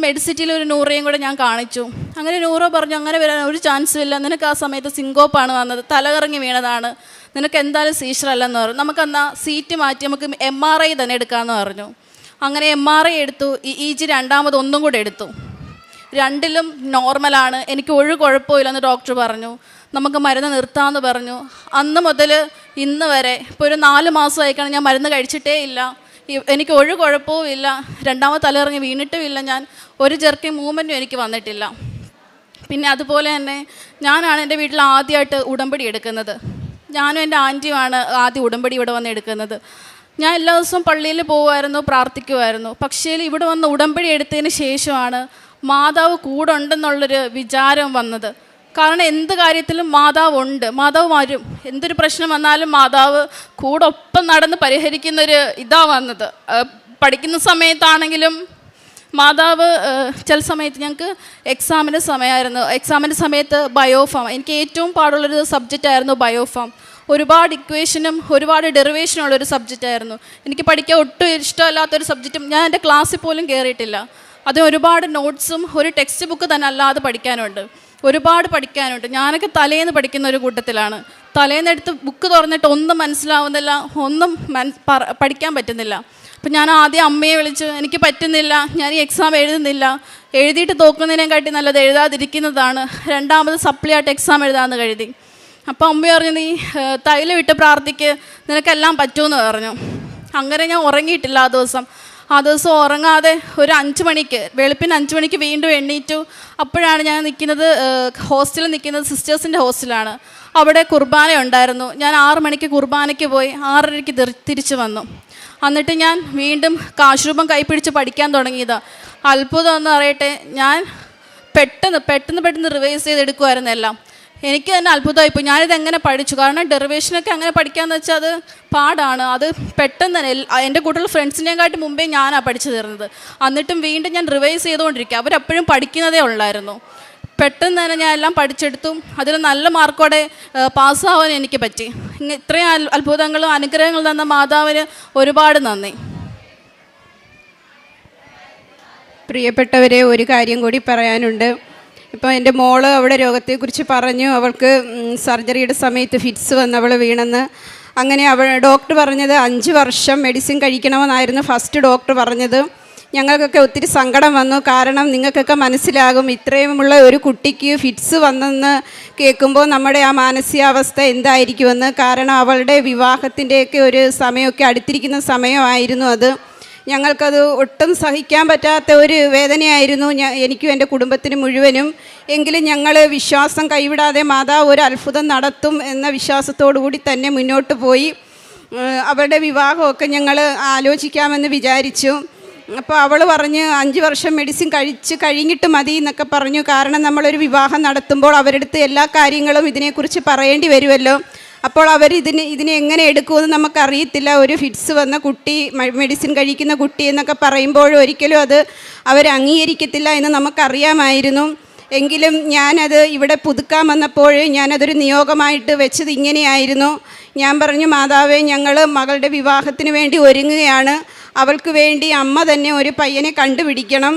മെഡിസിറ്റിയിൽ ഒരു ന്യൂറോയും കൂടെ ഞാൻ കാണിച്ചു. അങ്ങനെ ന്യൂറോ പറഞ്ഞു അങ്ങനെ വരാൻ ഒരു ചാൻസും ഇല്ല, നിനക്ക് ആ സമയത്ത് സിങ്കോപ്പാണ് വന്നത്, തലകറങ്ങി വീണതാണ്, നിനക്ക് എന്തായാലും സീഷറല്ലെന്ന് പറഞ്ഞു. നമുക്കെന്നാൽ CT മാറ്റി നമുക്ക് MRI തന്നെ എടുക്കാമെന്ന് പറഞ്ഞു. അങ്ങനെ MRI എടുത്തു, EEG രണ്ടാമത് ഒന്നും കൂടെ എടുത്തു. രണ്ടിലും നോർമലാണ്, എനിക്ക് ഒരു കുഴപ്പമില്ലെന്ന് ഡോക്ടർ പറഞ്ഞു. നമുക്ക് മരുന്ന് നിർത്താമെന്ന് പറഞ്ഞു. അന്ന് മുതൽ ഇന്ന് വരെ ഇപ്പോൾ ഒരു 4 മാസമായിക്കാണ് ഞാൻ മരുന്ന് കഴിച്ചിട്ടേ ഇല്ല, എനിക്ക് ഒരു കുഴപ്പവും ഇല്ല, രണ്ടാമത് തലയിറങ്ങി വീണിട്ടും ഇല്ല, ഞാൻ ഒരു ജെർക്കിങ് മൂവ്മെൻറ്റും എനിക്ക് വന്നിട്ടില്ല. പിന്നെ അതുപോലെ തന്നെ ഞാനാണ് എൻ്റെ വീട്ടിൽ ആദ്യമായിട്ട് ഉടമ്പടി എടുക്കുന്നത്. ഞാനും എൻ്റെ ആൻറ്റിയുമാണ് ആദ്യം ഉടമ്പടി ഇവിടെ വന്ന് എടുക്കുന്നത്. ഞാൻ എല്ലാ ദിവസവും പള്ളിയിൽ പോകുമായിരുന്നു, പ്രാർത്ഥിക്കുമായിരുന്നു. പക്ഷേ ഇവിടെ വന്ന് ഉടമ്പടി എടുത്തതിന് ശേഷമാണ് മാതാവ് കൂടെ ഉണ്ടെന്നുള്ളൊരു വിചാരം വന്നത്. കാരണം എന്ത് കാര്യത്തിലും മാതാവുണ്ട്, മാതാവ് വരും, എന്തൊരു പ്രശ്നം വന്നാലും മാതാവ് കൂടെ ഒപ്പം നടന്ന് പരിഹരിക്കുന്നൊരു ഇതാണ് വന്നത്. പഠിക്കുന്ന സമയത്താണെങ്കിലും മാതാവ് ചില സമയത്ത് ഞങ്ങൾക്ക് എക്സാമിൻ്റെ സമയമായിരുന്നു. എക്സാമിൻ്റെ സമയത്ത് ബയോഫാം, എനിക്ക് ഏറ്റവും പാടുള്ളൊരു സബ്ജക്റ്റായിരുന്നു ബയോഫാം. ഒരുപാട് ഇക്വേഷനും ഒരുപാട് ഡെറിവേഷനും ഉള്ളൊരു സബ്ജക്റ്റായിരുന്നു. എനിക്ക് പഠിക്കാൻ ഒട്ടും ഇഷ്ടമല്ലാത്തൊരു സബ്ജക്റ്റും ഞാൻ എൻ്റെ ക്ലാസ്സിൽ പോലും കയറിയിട്ടില്ല. അതിന് ഒരുപാട് നോട്ട്സും ഒരു ടെക്സ്റ്റ് ബുക്ക് തന്നെ അല്ലാതെ പഠിക്കാനുണ്ട്, ഒരുപാട് പഠിക്കാനുണ്ട്. ഞാനൊക്കെ തലേന്ന് പഠിക്കുന്ന ഒരു കൂട്ടത്തിലാണ്. തലേന്ന് എടുത്ത് ബുക്ക് തുറന്നിട്ട് ഒന്നും മനസ്സിലാവുന്നില്ല, ഒന്നും പഠിക്കാൻ പറ്റുന്നില്ല. അപ്പം ഞാൻ ആദ്യം അമ്മയെ വിളിച്ച് എനിക്ക് പറ്റുന്നില്ല, ഞാൻ ഈ എക്സാം എഴുതുന്നില്ല, എഴുതിയിട്ട് തോക്കുന്നതിനെക്കാട്ടി നല്ലത് എഴുതാതിരിക്കുന്നതാണ്, രണ്ടാമത് സപ്ലി ആയിട്ട് എക്സാം എഴുതാമെന്ന് കരുതി. അപ്പോൾ അമ്മ പറഞ്ഞു നീ തൈലം വിട്ട് പ്രാർത്ഥിക്ക്, നിനക്കെല്ലാം പറ്റുമെന്ന് പറഞ്ഞു. അങ്ങനെ ഞാൻ ഉറങ്ങിയിട്ടില്ല ആ ദിവസം ഉറങ്ങാതെ ഒരു 5 മണിക്ക് വെളുപ്പിന് 5 മണിക്ക് വീണ്ടും എണ്ണീറ്റു. അപ്പോഴാണ് ഞാൻ ഹോസ്റ്റലിൽ നിൽക്കുന്നത് സിസ്റ്റേഴ്സിൻ്റെ ഹോസ്റ്റലാണ്. അവിടെ കുർബാന ഉണ്ടായിരുന്നു. ഞാൻ 6 മണിക്ക് കുർബാനയ്ക്ക് പോയി 6:30-ക്ക് തിരിച്ചു വന്നു. എന്നിട്ട് ഞാൻ വീണ്ടും കാശുരൂപം കൈപ്പിടിച്ച് പഠിക്കാൻ തുടങ്ങിയതാണ്. അത്ഭുതം എന്ന് പറയട്ടെ, ഞാൻ പെട്ടെന്ന് റിവൈസ് ചെയ്തെടുക്കുമായിരുന്നു എല്ലാം. എനിക്ക് തന്നെ അത്ഭുതമായിപ്പോയി, ഞാനിത് എങ്ങനെ പഠിച്ചു. കാരണം ഡെറിവേഷനൊക്കെ അങ്ങനെ പഠിക്കാമെന്ന് വെച്ചാൽ അത് പാടാണ്. അത് പെട്ടെന്ന് തന്നെ എൻ്റെ കൂട്ടുള്ള ഫ്രണ്ട്സിനെക്കാട്ടി മുമ്പേ ഞാനാണ് പഠിച്ചു തീർന്നത്. എന്നിട്ടും വീണ്ടും ഞാൻ റിവൈസ് ചെയ്തുകൊണ്ടിരിക്കുക. അവരെപ്പോഴും പഠിക്കുന്നതേ ഉള്ളായിരുന്നു. പെട്ടെന്ന് തന്നെ ഞാൻ എല്ലാം പഠിച്ചെടുത്തു. അതിൽ നല്ല മാർക്കോടെ പാസ്സാവാൻ എനിക്ക് പറ്റി. ഇത്രയും അത്ഭുതങ്ങളും അനുഗ്രഹങ്ങളും തന്ന മാതാവിന് ഒരുപാട് നന്ദി. പ്രിയപ്പെട്ടവരെ, ഒരു കാര്യം കൂടി പറയാനുണ്ട്. ഇപ്പോൾ എൻ്റെ മോള് അവിടെ രോഗത്തെക്കുറിച്ച് പറഞ്ഞു. അവൾക്ക് സർജറിയുടെ സമയത്ത് ഫിറ്റ്സ് വന്ന് അവൾ വീണെന്ന്. അങ്ങനെ ഡോക്ടർ പറഞ്ഞത് 5 വർഷം മെഡിസിൻ കഴിക്കണമെന്നായിരുന്നു ഫസ്റ്റ് ഡോക്ടർ പറഞ്ഞത്. ഞങ്ങൾക്കൊക്കെ ഒത്തിരി സങ്കടം വന്നു. കാരണം നിങ്ങൾക്കൊക്കെ മനസ്സിലാകും, ഇത്രയുമുള്ള ഒരു കുട്ടിക്ക് ഫിറ്റ്സ് വന്നെന്ന് കേൾക്കുമ്പോൾ നമ്മുടെ ആ മാനസികാവസ്ഥ എന്തായിരിക്കുമെന്ന്. കാരണം അവളുടെ വിവാഹത്തിൻ്റെയൊക്കെ ഒരു സമയമൊക്കെ അടുത്തിരിക്കുന്ന സമയമായിരുന്നു അത്. ഞങ്ങൾക്കത് ഒട്ടും സഹിക്കാൻ പറ്റാത്ത ഒരു വേദനയായിരുന്നു എനിക്കും എൻ്റെ കുടുംബത്തിന് മുഴുവനും. എങ്കിലും ഞങ്ങൾ വിശ്വാസം കൈവിടാതെ മാതാവ് ഒരു അത്ഭുതം നടത്തും എന്ന വിശ്വാസത്തോടു കൂടി തന്നെ മുന്നോട്ട് പോയി. അവരുടെ വിവാഹമൊക്കെ ഞങ്ങൾ ആലോചിക്കാമെന്ന് വിചാരിച്ചു. അപ്പോൾ അവൾ പറഞ്ഞ് 5 വർഷം മെഡിസിൻ കഴിഞ്ഞിട്ട് മതി എന്നൊക്കെ പറഞ്ഞു. കാരണം നമ്മളൊരു വിവാഹം നടത്തുമ്പോൾ അവരുടെ അടുത്ത് എല്ലാ കാര്യങ്ങളും ഇതിനെക്കുറിച്ച് പറയേണ്ടി വരുമല്ലോ. അപ്പോൾ അവർ ഇതിനെ എങ്ങനെ എടുക്കുമെന്ന് നമുക്കറിയത്തില്ല. ഒരു ഫിറ്റ്സ് വന്ന കുട്ടി, മെഡിസിൻ കഴിക്കുന്ന കുട്ടി എന്നൊക്കെ പറയുമ്പോഴും ഒരിക്കലും അത് അവർ അംഗീകരിക്കത്തില്ല എന്ന് നമുക്കറിയാമായിരുന്നു. എങ്കിലും ഞാനത് ഇവിടെ പുതുക്കാൻ വന്നപ്പോൾ ഞാനതൊരു നിയോഗമായിട്ട് വെച്ചത് ഇങ്ങനെയായിരുന്നു. ഞാൻ പറഞ്ഞു, മാതാവേ, ഞങ്ങൾ മകളുടെ വിവാഹത്തിന് വേണ്ടി ഒരുങ്ങുകയാണ്. അവൾക്ക് വേണ്ടി അമ്മ തന്നെ ഒരു പയ്യനെ കണ്ടുപിടിക്കണം.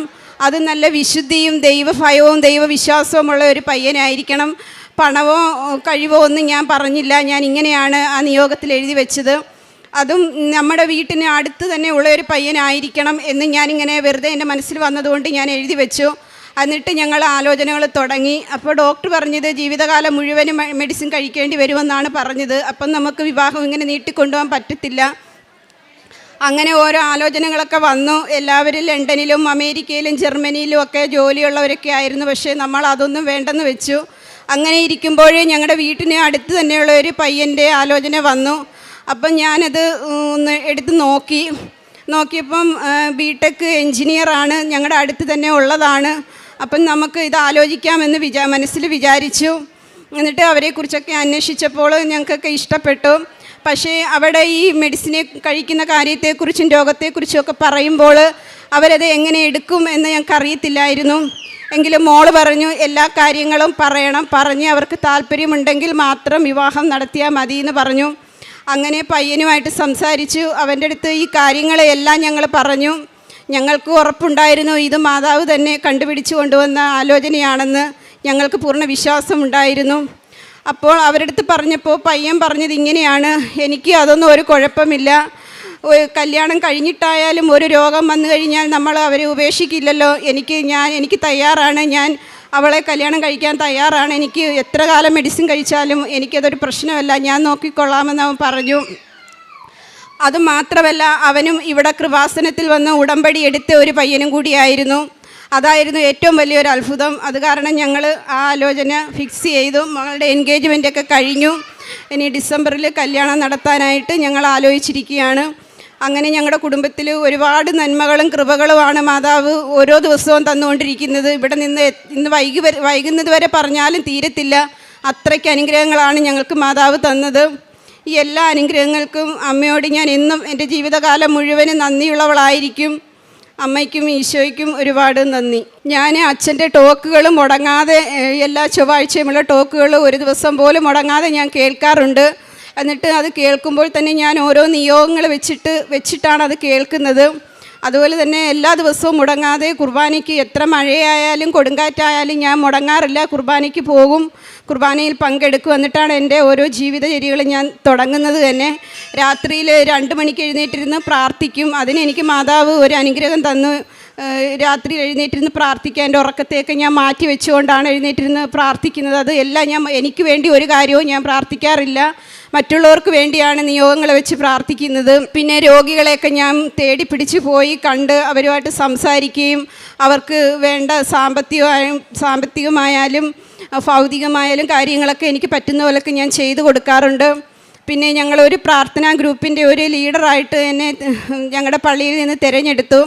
അത് നല്ല വിശുദ്ധിയും ദൈവഭയവും ദൈവവിശ്വാസവുമുള്ള ഒരു പയ്യനായിരിക്കണം. പണമോ കഴിവോ ഒന്നും ഞാൻ പറഞ്ഞില്ല. ഞാൻ ഇങ്ങനെയാണ് ആ നിയോഗത്തിൽ എഴുതി വെച്ചത്. അതും നമ്മുടെ വീട്ടിന് അടുത്ത് തന്നെ ഉള്ള ഒരു പയ്യനായിരിക്കണം എന്ന് ഞാനിങ്ങനെ വെറുതെ എൻ്റെ മനസ്സിൽ വന്നതുകൊണ്ട് ഞാൻ എഴുതി വെച്ചു. എന്നിട്ട് ഞങ്ങൾ ആലോചനകൾ തുടങ്ങി. അപ്പോൾ ഡോക്ടർ പറഞ്ഞത് ജീവിതകാലം മുഴുവനും മെഡിസിൻ കഴിക്കേണ്ടി വരുമെന്നാണ് പറഞ്ഞത്. അപ്പം നമുക്ക് വിവാഹം ഇങ്ങനെ നീട്ടിക്കൊണ്ടുപോകാൻ പറ്റത്തില്ല. അങ്ങനെ ഓരോ ആലോചനകളൊക്കെ വന്നു. എല്ലാവരും ലണ്ടനിലും അമേരിക്കയിലും ജർമ്മനിയിലും ഒക്കെ ജോലിയുള്ളവരൊക്കെ ആയിരുന്നു. പക്ഷേ നമ്മൾ അതൊന്നും വേണ്ടെന്ന് വെച്ചു. അങ്ങനെ ഇരിക്കുമ്പോൾ ഞങ്ങളുടെ വീട്ടിന് അടുത്ത് തന്നെയുള്ള ഒരു പയ്യൻ്റെ ആലോചന വന്നു. അപ്പം ഞാനത് ഒന്ന് എടുത്ത് നോക്കിയപ്പം ബിടെക് എൻജിനീയറാണ്, ഞങ്ങളുടെ അടുത്ത് തന്നെ ഉള്ളതാണ്. അപ്പം നമുക്ക് ഇത് ആലോചിക്കാമെന്ന് മനസ്സിൽ വിചാരിച്ചു. എന്നിട്ട് അവരെക്കുറിച്ചൊക്കെ അന്വേഷിച്ചപ്പോൾ ഞങ്ങൾക്കൊക്കെ ഇഷ്ടപ്പെട്ടു. പക്ഷേ അവിടെ ഈ മെഡിസിനെ കഴിക്കുന്ന കാര്യത്തെക്കുറിച്ചും രോഗത്തെക്കുറിച്ചും ഒക്കെ പറയുമ്പോൾ അവരത് എങ്ങനെ എടുക്കും എന്ന് ഞങ്ങൾക്ക് അറിയത്തില്ലായിരുന്നു. എങ്കിലും മോള് പറഞ്ഞു, എല്ലാ കാര്യങ്ങളും പറഞ്ഞ് അവർക്ക് താല്പര്യമുണ്ടെങ്കിൽ മാത്രം വിവാഹം നടത്തിയാൽ മതി എന്ന് പറഞ്ഞു. അങ്ങനെ പയ്യനുമായിട്ട് സംസാരിച്ചു. അവൻ്റെ അടുത്ത് ഈ കാര്യങ്ങളെല്ലാം ഞങ്ങൾ പറഞ്ഞു. ഞങ്ങൾക്ക് ഉറപ്പുണ്ടായിരുന്നു ഇത് മാതാവ് തന്നെ കണ്ടുപിടിച്ചു കൊണ്ടുവന്ന ആലോചനയാണെന്ന്. ഞങ്ങൾക്ക് പൂർണ്ണ വിശ്വാസമുണ്ടായിരുന്നു. അപ്പോൾ അവരുടെ അടുത്ത് പറഞ്ഞപ്പോൾ പയ്യൻ പറഞ്ഞത് ഇങ്ങനെയാണ്, എനിക്ക് അതൊന്നും ഒരു കുഴപ്പമില്ല. കല്യാണം കഴിഞ്ഞിട്ടായാലും ഒരു രോഗം വന്നു കഴിഞ്ഞാൽ നമ്മൾ അവരെ ഉപേക്ഷിക്കില്ലല്ലോ. എനിക്ക് തയ്യാറാണ്, ഞാൻ അവളെ കല്യാണം കഴിക്കാൻ തയ്യാറാണ്. എനിക്ക് എത്ര കാലം മെഡിസിൻ കഴിച്ചാലും എനിക്കതൊരു പ്രശ്നമല്ല, ഞാൻ നോക്കിക്കൊള്ളാമെന്ന് അവൻ പറഞ്ഞു. അതുമാത്രമല്ല, അവനും ഇവിടെ കൃപാസനത്തിൽ വന്ന് ഉടമ്പടി എടുത്ത ഒരു പയ്യനും കൂടിയായിരുന്നു. അതായിരുന്നു ഏറ്റവും വലിയൊരു അത്ഭുതം. അത് കാരണം ഞങ്ങൾ ആ ആലോചന ഫിക്സ് ചെയ്തു. മകളുടെ എൻഗേജ്മെൻറ്റൊക്കെ കഴിഞ്ഞു. ഇനി ഡിസംബറിൽ കല്യാണം നടത്താനായിട്ട് ഞങ്ങൾ ആലോചിച്ചിരിക്കുകയാണ്. അങ്ങനെ ഞങ്ങളുടെ കുടുംബത്തിൽ ഒരുപാട് നന്മകളും കൃപകളുമാണ് മാതാവ് ഓരോ ദിവസവും തന്നുകൊണ്ടിരിക്കുന്നത്. ഇവിടെ നിന്ന് ഇന്ന് വൈകുന്നത് വരെ പറഞ്ഞാലും തീരത്തില്ല. അത്രയ്ക്ക് അനുഗ്രഹങ്ങളാണ് ഞങ്ങൾക്ക് മാതാവ് തന്നത്. ഈ എല്ലാ അനുഗ്രഹങ്ങൾക്കും അമ്മയോട് ഞാൻ എന്നും എൻ്റെ ജീവിതകാലം മുഴുവനും നന്ദിയുള്ളവളായിരിക്കും. അമ്മയ്ക്കും ഈശോയ്ക്കും ഒരുപാട് നന്ദി. ഞാൻ അച്ഛൻ്റെ ടോക്കുകൾ മുടങ്ങാതെ, എല്ലാ ചൊവ്വാഴ്ചയുമുള്ള ടോക്കുകൾ ഒരു ദിവസം പോലും മുടങ്ങാതെ ഞാൻ കേൾക്കാറുണ്ട്. എന്നിട്ട് അത് കേൾക്കുമ്പോൾ തന്നെ ഞാൻ ഓരോ നിയോഗങ്ങൾ വെച്ചിട്ടാണ് അത് കേൾക്കുന്നത്. അതുപോലെ തന്നെ എല്ലാ ദിവസവും മുടങ്ങാതെ കുർബാനയ്ക്ക് എത്ര മഴയായാലും കൊടുങ്കാറ്റായാലും ഞാൻ മുടങ്ങാറില്ല. കുർബാനയ്ക്ക് പോകും, കുർബാനയിൽ പങ്കെടുക്കും. എന്നിട്ടാണ് എൻ്റെ ഓരോ ജീവിതചര്യകളും ഞാൻ തുടങ്ങുന്നത് തന്നെ. രാത്രിയിൽ 2 മണിക്ക് എഴുന്നേറ്റിരുന്ന് പ്രാർത്ഥിക്കും. അതിനെനിക്ക് മാതാവ് ഒരു അനുഗ്രഹം തന്നു. രാത്രി എഴുന്നേറ്റിരുന്ന് പ്രാർത്ഥിക്കാൻ എൻ്റെ ഉറക്കത്തെയൊക്കെ ഞാൻ മാറ്റി വെച്ചുകൊണ്ടാണ് എഴുന്നേറ്റിരുന്ന് പ്രാർത്ഥിക്കുന്നത്. അത് എല്ലാം എനിക്ക് വേണ്ടി ഒരു കാര്യവും ഞാൻ പ്രാർത്ഥിക്കാറില്ല, മറ്റുള്ളവർക്ക് വേണ്ടിയാണ് നിയോഗങ്ങൾ വെച്ച് പ്രാർത്ഥിക്കുന്നത്. പിന്നെ രോഗികളെയൊക്കെ ഞാൻ തേടി പിടിച്ച് പോയി കണ്ട് അവരുമായിട്ട് സംസാരിക്കുകയും അവർക്ക് വേണ്ട സാമ്പത്തികമായാലും ഭൗതികമായാലും കാര്യങ്ങളൊക്കെ എനിക്ക് പറ്റുന്ന പോലൊക്കെ ഞാൻ ചെയ്തു കൊടുക്കാറുണ്ട്. പിന്നെ ഞങ്ങളൊരു പ്രാർത്ഥനാ ഗ്രൂപ്പിൻ്റെ ഒരു ലീഡറായിട്ട് എന്നെ ഞങ്ങളുടെ പള്ളിയിൽ നിന്ന് തിരഞ്ഞെടുത്തു.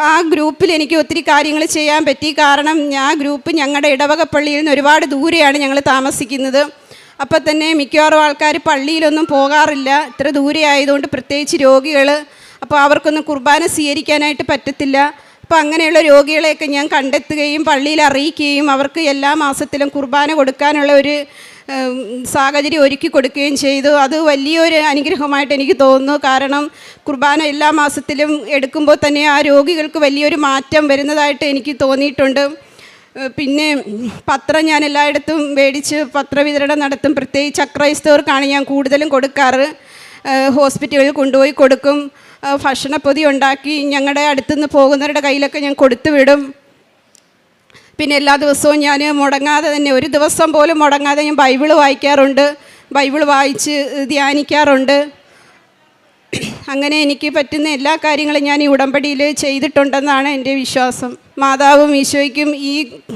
ആ ഗ്രൂപ്പിൽ എനിക്ക് ഒത്തിരി കാര്യങ്ങൾ ചെയ്യാൻ പറ്റി. കാരണം ആ ഗ്രൂപ്പ് ഞങ്ങളുടെ ഇടവക പള്ളിയിൽ നിന്ന് ഒരുപാട് ദൂരെയാണ് ഞങ്ങൾ താമസിക്കുന്നത്. അപ്പം തന്നെ മിക്കവാറും ആൾക്കാർ പള്ളിയിലൊന്നും പോകാറില്ല, ഇത്ര ദൂരെ ആയതുകൊണ്ട്, പ്രത്യേകിച്ച് രോഗികൾ. അപ്പോൾ അവർക്കൊന്നും കുർബാന സ്വീകരിക്കാനായിട്ട് പറ്റത്തില്ല. അപ്പോൾ അങ്ങനെയുള്ള രോഗികളെയൊക്കെ ഞാൻ കണ്ടെത്തുകയും പള്ളിയിൽ അറിയിക്കുകയും അവർക്ക് എല്ലാ മാസത്തിലും കുർബാന കൊടുക്കാനുള്ള ഒരു സാഹചര്യം ഒരുക്കി കൊടുക്കുകയും ചെയ്തു. അത് വലിയൊരു അനുഗ്രഹമായിട്ട് എനിക്ക് തോന്നുന്നു. കാരണം കുർബാന എല്ലാ മാസത്തിലും എടുക്കുമ്പോൾ തന്നെ ആ രോഗികൾക്ക് വലിയൊരു മാറ്റം വരുന്നതായിട്ട് എനിക്ക് തോന്നിയിട്ടുണ്ട്. പിന്നെ പത്രം ഞാൻ എല്ലായിടത്തും മേടിച്ച് പത്രവിതരണം നടത്തും. പ്രത്യേകിച്ച് അക്രൈസ്തവർക്കാണ് ഞാൻ കൂടുതലും കൊടുക്കാറ്. ഹോസ്പിറ്റലുകളിൽ കൊണ്ടുപോയി കൊടുക്കും. ഭക്ഷണപ്പൊതി ഉണ്ടാക്കി ഞങ്ങളുടെ അടുത്തുനിന്ന് പോകുന്നവരുടെ കയ്യിലൊക്കെ ഞാൻ കൊടുത്തു വിടും. പിന്നെ എല്ലാ ദിവസവും ഞാൻ മുടങ്ങാതെ തന്നെ, ഒരു ദിവസം പോലും മുടങ്ങാതെ ഞാൻ ബൈബിള് വായിക്കാറുണ്ട്. ബൈബിള് വായിച്ച് ധ്യാനിക്കാറുണ്ട്. അങ്ങനെ എനിക്ക് പറ്റുന്ന എല്ലാ കാര്യങ്ങളും ഞാൻ ഈ ഉടമ്പടിയിൽ ചെയ്തിട്ടുണ്ടെന്നാണ് എൻ്റെ വിശ്വാസം. മാതാവും ഈശോയ്ക്കും ഈ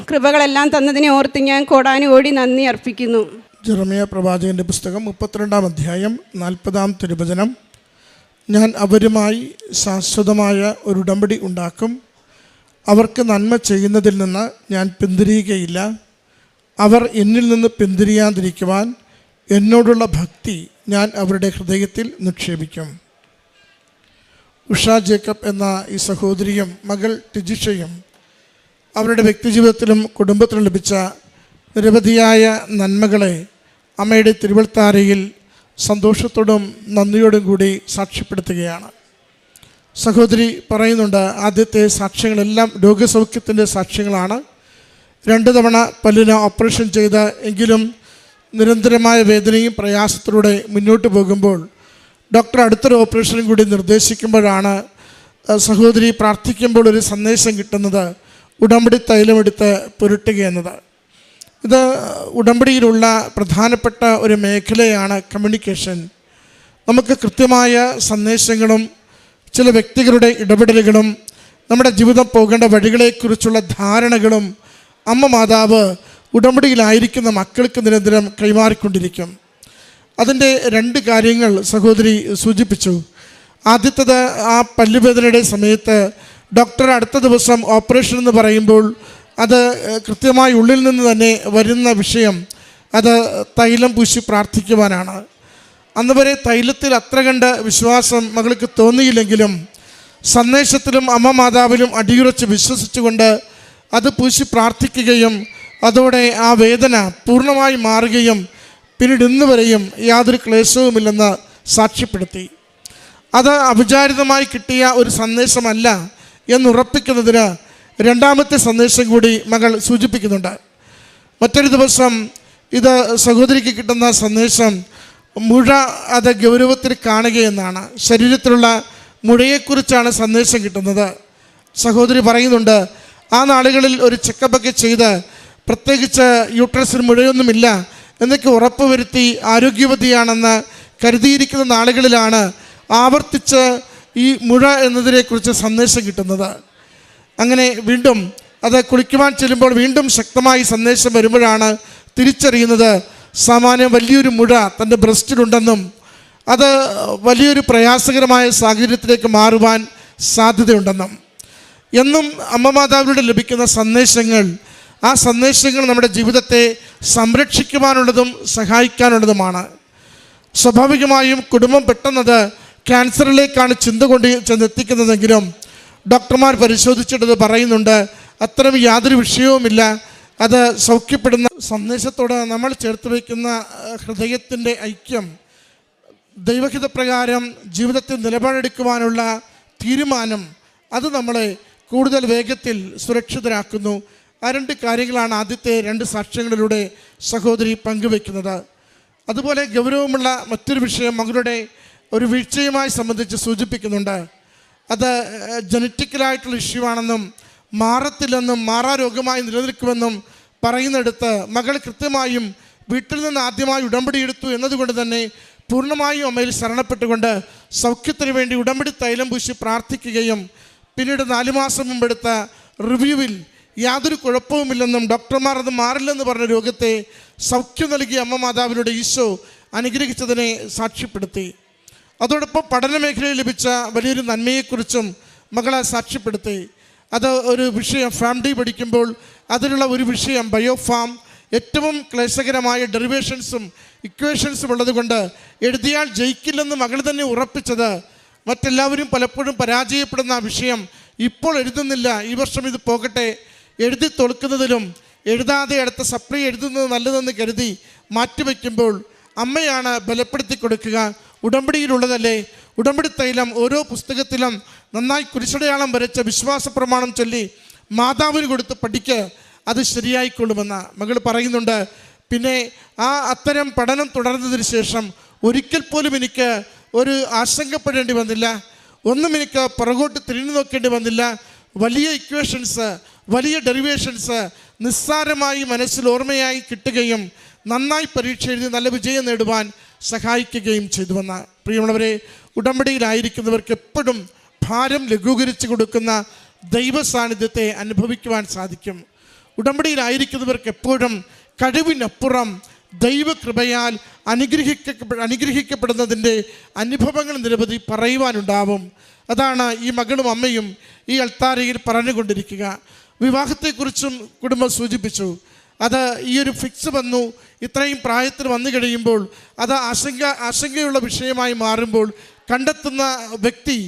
കൃപകളെല്ലാം തന്നതിനെ ഓർത്ത് ഞാൻ കോടാനുകോടി നന്ദി അർപ്പിക്കുന്നു. ജെറമ്യാ പ്രവാചകൻ്റെ പുസ്തകം 32-ാം അധ്യായം 40-ാം തിരുവചനം. ഞാൻ അവരുമായി ശാശ്വതമായ ഒരു ഉടമ്പടി ഉണ്ടാക്കും. അവർക്ക് നന്മ ചെയ്യുന്നതിൽ നിന്ന് ഞാൻ പിന്തിരിയുകയില്ല. അവർ എന്നിൽ നിന്ന് പിന്തിരിയാതിരിക്കുവാൻ എന്നോടുള്ള ഭക്തി ഞാൻ അവരുടെ ഹൃദയത്തിൽ നിക്ഷേപിക്കും. ഉഷ ജേക്കബ് എന്ന ഈ സഹോദരിയും മകൾ ടിജിഷയും അവരുടെ വ്യക്തിജീവിതത്തിലും കുടുംബത്തിലും ലഭിച്ച നിരവധിയായ നന്മകളെ അമ്മയുടെ തിരുവൾത്താരയിൽ സന്തോഷത്തോടും നന്ദിയോടും കൂടി സാക്ഷ്യപ്പെടുത്തുകയാണ്. സഹോദരി പറയുന്നുണ്ട്, ആദ്യത്തെ സാക്ഷ്യങ്ങളെല്ലാം രോഗസൗഖ്യത്തിൻ്റെ സാക്ഷ്യങ്ങളാണ്. 2 തവണ പല്ലിന് ഓപ്പറേഷൻ ചെയ്ത എങ്കിലും നിരന്തരമായ വേദനയും പ്രയാസത്തിലൂടെ മുന്നോട്ട് പോകുമ്പോൾ ഡോക്ടർ അടുത്തൊരു ഓപ്പറേഷനും കൂടി നിർദ്ദേശിക്കുമ്പോഴാണ് സഹോദരി പ്രാർത്ഥിക്കുമ്പോൾ ഒരു സന്ദേശം കിട്ടുന്നത്, ഉടമ്പടി തൈലമെടുത്ത് പുരട്ടുക എന്നത്. ഇത് ഉടമ്പടിയിലുള്ള പ്രധാനപ്പെട്ട ഒരു മേഖലയാണ് കമ്മ്യൂണിക്കേഷൻ. നമുക്ക് കൃത്യമായ സന്ദേശങ്ങളും ചില വ്യക്തികളുടെ ഇടപെടലുകളും നമ്മുടെ ജീവിതം പോകേണ്ട വഴികളെക്കുറിച്ചുള്ള ധാരണകളും അമ്മ മാതാവ് ഉടമ്പടിയിലായിരിക്കുന്ന മക്കൾക്ക് നിരന്തരം കൈമാറിക്കൊണ്ടിരിക്കും. അതിൻ്റെ 2 കാര്യങ്ങൾ സഹോദരി സൂചിപ്പിച്ചു. ആദ്യത്തേത്, ആ പല്ലുവേദനയുടെ സമയത്ത് ഡോക്ടർ അടുത്ത ദിവസം ഓപ്പറേഷൻ എന്ന് പറയുമ്പോൾ അത് കൃത്യമായി ഉള്ളിൽ നിന്ന് തന്നെ വരുന്ന വിഷയം അത് തൈലം പൂശി പ്രാർത്ഥിക്കുവാനാണ്. അന്ന് വരെ തൈലത്തിൽ അത്ര കണ്ട് വിശ്വാസം മകൾക്ക് തോന്നിയില്ലെങ്കിലും സന്ദേശത്തിലും അമ്മ മാതാവിലും അടിയുറച്ച് വിശ്വസിച്ചുകൊണ്ട് അത് പൂശി പ്രാർത്ഥിക്കുകയും അതോടെ ആ വേദന പൂർണ്ണമായി മാറുകയും പിന്നീട് ഇന്ന് വരെയും യാതൊരു ക്ലേശവുമില്ലെന്ന് സാക്ഷ്യപ്പെടുത്തി. അത് അവിചാരിതമായി കിട്ടിയ ഒരു സന്ദേശമല്ല എന്നുറപ്പിക്കുന്നതിന് 2ാമത്തെ സന്ദേശം കൂടി മകൾ സൂചിപ്പിക്കുന്നുണ്ട്. മറ്റൊരു ദിവസം ഇത് സഹോദരിക്ക് കിട്ടുന്ന സന്ദേശം മുഴ അത് ഗൗരവത്തിൽ കാണുകയെന്നാണ്. ശരീരത്തിലുള്ള മുഴയെക്കുറിച്ചാണ് സന്ദേശം കിട്ടുന്നത്. സഹോദരി പറയുന്നുണ്ട്, ആ നാളുകളിൽ ഒരു ചെക്കപ്പൊക്കെ ചെയ്ത് പ്രത്യേകിച്ച് യൂട്രസിന് മുഴയൊന്നുമില്ല എന്നൊക്കെ ഉറപ്പുവരുത്തി ആരോഗ്യവതിയാണെന്ന് കരുതിയിരിക്കുന്ന നാളുകളിലാണ് ആവർത്തിച്ച് ഈ മുഴ എന്നതിനെക്കുറിച്ച് സന്ദേശം കിട്ടുന്നത്. അങ്ങനെ വീണ്ടും അത് കുളിക്കുവാൻ ചെല്ലുമ്പോൾ വീണ്ടും ശക്തമായി സന്ദേശം വരുമ്പോഴാണ് തിരിച്ചറിയുന്നത് സാമാന്യം വലിയൊരു മുഴ തൻ്റെ ബ്രസ്റ്റിലുണ്ടെന്നും അത് വലിയൊരു പ്രയാസകരമായ സാഹചര്യത്തിലേക്ക് മാറുവാൻ സാധ്യതയുണ്ടെന്നും. എന്നും അമ്മ മാതാവിലൂടെ ലഭിക്കുന്ന സന്ദേശങ്ങൾ, ആ സന്ദേശങ്ങൾ നമ്മുടെ ജീവിതത്തെ സംരക്ഷിക്കുവാനുള്ളതും സഹായിക്കാനുള്ളതുമാണ്. സ്വാഭാവികമായും കുടുംബം പെട്ടെന്നത് ക്യാൻസറിലേക്കാണ് ചിന്ത കൊണ്ട് ചെന്നെത്തിക്കുന്നതെങ്കിലും ഡോക്ടർമാർ പരിശോധിച്ചിട്ടത് പറയുന്നുണ്ട്, അത്തരം യാതൊരു വിഷയവുമില്ല, അത് സൗഖ്യപ്പെടുന്ന സന്ദേശത്തോട് നമ്മൾ ചേർത്ത് വയ്ക്കുന്ന ഹൃദയത്തിൻ്റെ ഐക്യം ദൈവഹിതപ്രകാരം ജീവിതത്തിൽ നിലപാടെടുക്കുവാനുള്ള തീരുമാനം അത് നമ്മളെ കൂടുതൽ വേഗത്തിൽ സുരക്ഷിതരാക്കുന്നു. ആ 2 കാര്യങ്ങളാണ് ആദ്യത്തെ 2 സാക്ഷ്യങ്ങളിലൂടെ സഹോദരി പങ്കുവയ്ക്കുന്നത്. അതുപോലെ ഗൗരവമുള്ള മറ്റൊരു വിഷയം മകളുടെ ഒരു വീഴ്ചയുമായി സംബന്ധിച്ച് സൂചിപ്പിക്കുന്നുണ്ട്. അത് ജനറ്റിക്കലായിട്ടുള്ള ഇഷ്യൂ ആണെന്നും മാറത്തില്ലെന്നും മാറാരോഗമായി നിലനിൽക്കുമെന്നും പറയുന്നിടത്ത് മകൾ കൃത്യമായും വീട്ടിൽ നിന്ന് ആദ്യമായി ഉടമ്പടി എടുത്തു എന്നതുകൊണ്ട് തന്നെ പൂർണ്ണമായും അമ്മയിൽ ശരണപ്പെട്ടുകൊണ്ട് സൗഖ്യത്തിന് വേണ്ടി ഉടമ്പടി തൈലം പൂശി പ്രാർത്ഥിക്കുകയും പിന്നീട് 4 മാസം മുമ്പെടുത്ത റിവ്യൂവിൽ യാതൊരു കുഴപ്പവുമില്ലെന്നും ഡോക്ടർമാർ അത് മാറില്ലെന്ന് പറഞ്ഞ രോഗത്തെ സൗഖ്യം നൽകിയ അമ്മ മാതാവിലൂടെ ഈശോ അനുഗ്രഹിച്ചതിനെ സാക്ഷ്യപ്പെടുത്തി. അതോടൊപ്പം പഠന മേഖലയിൽ ലഭിച്ച വലിയൊരു നന്മയെക്കുറിച്ചും മകളെ സാക്ഷ്യപ്പെടുത്തി. അത് ഒരു വിഷയം ഫാം ഡി പഠിക്കുമ്പോൾ അതിലുള്ള ഒരു വിഷയം ബയോഫാം ഏറ്റവും ക്ലേശകരമായ ഡെറിവേഷൻസും ഇക്വേഷൻസും ഉള്ളതുകൊണ്ട് എഴുതിയാൽ ജയിക്കില്ലെന്ന് മകൾ തന്നെ ഉറപ്പിച്ചത് മറ്റെല്ലാവരും പലപ്പോഴും പരാജയപ്പെടുന്ന ആ വിഷയം ഇപ്പോൾ എഴുതുന്നില്ല, ഈ വർഷം ഇത് പോകട്ടെ, എഴുതി തോൽക്കുന്നതിലും എഴുതാതെ അടുത്ത സപ്ലൈ എഴുതുന്നത് നല്ലതെന്ന് കരുതി മാറ്റിവെക്കുമ്പോൾ അമ്മയാണ് ബലപ്പെടുത്തി കൊടുക്കുക. ഉടമ്പടിയിലുള്ളതല്ലേ, ഉടമ്പടി തൈലം ഓരോ പുസ്തകത്തിലും നന്നായി കുരിശടയാളം വരച്ച വിശ്വാസ പ്രമാണം ചൊല്ലി മാതാവിന് കൊടുത്ത് പഠിക്ക്, അത് ശരിയായിക്കൊള്ളുമെന്ന് മകൾ പറയുന്നുണ്ട്. പിന്നെ അത്തരം പഠനം തുടർന്നതിന് ശേഷം ഒരിക്കൽ പോലും എനിക്ക് ഒരു ആശങ്കപ്പെടേണ്ടി വന്നില്ല, ഒന്നും എനിക്ക് പുറകോട്ട് തിരിഞ്ഞു നോക്കേണ്ടി വന്നില്ല. വലിയ ഇക്വേഷൻസ്, വലിയ ഡെറിവേഷൻസ് നിസ്സാരമായി മനസ്സിൽ ഓർമ്മയായി കിട്ടുകയും നന്നായി പരീക്ഷ എഴുതി നല്ല വിജയം നേടുവാൻ സഹായിക്കുകയും ചെയ്തുവെന്ന് പ്രിയമുള്ളവരെ, ഉടമ്പടിയിലായിരിക്കുന്നവർക്ക് എപ്പോഴും ഭാരം ലഘൂകരിച്ച് കൊടുക്കുന്ന ദൈവ സാന്നിധ്യത്തെ അനുഭവിക്കുവാൻ സാധിക്കും. ഉടമ്പടിയിലായിരിക്കുന്നവർക്ക് എപ്പോഴും കഴിവിനപ്പുറം ദൈവകൃപയാൽ അനുഗ്രഹിക്കപ്പെടുന്നതിൻ്റെ അനുഭവങ്ങൾ നിരവധി പറയുവാനുണ്ടാവും. അതാണ് ഈ മകളും അമ്മയും ഈ അൾത്താരയിൽ പറഞ്ഞുകൊണ്ടിരിക്കുക. വിവാഹത്തെക്കുറിച്ചും കുടുംബം സൂചിപ്പിച്ചു. അത് ഈ ഒരു ഫിക്സ് വന്നു, ഇത്രയും പ്രായത്തിൽ വന്നു കഴിയുമ്പോൾ അത് ആശങ്കയുള്ള വിഷയമായി മാറുമ്പോൾ കണ്ടെത്തുന്ന വ്യക്തി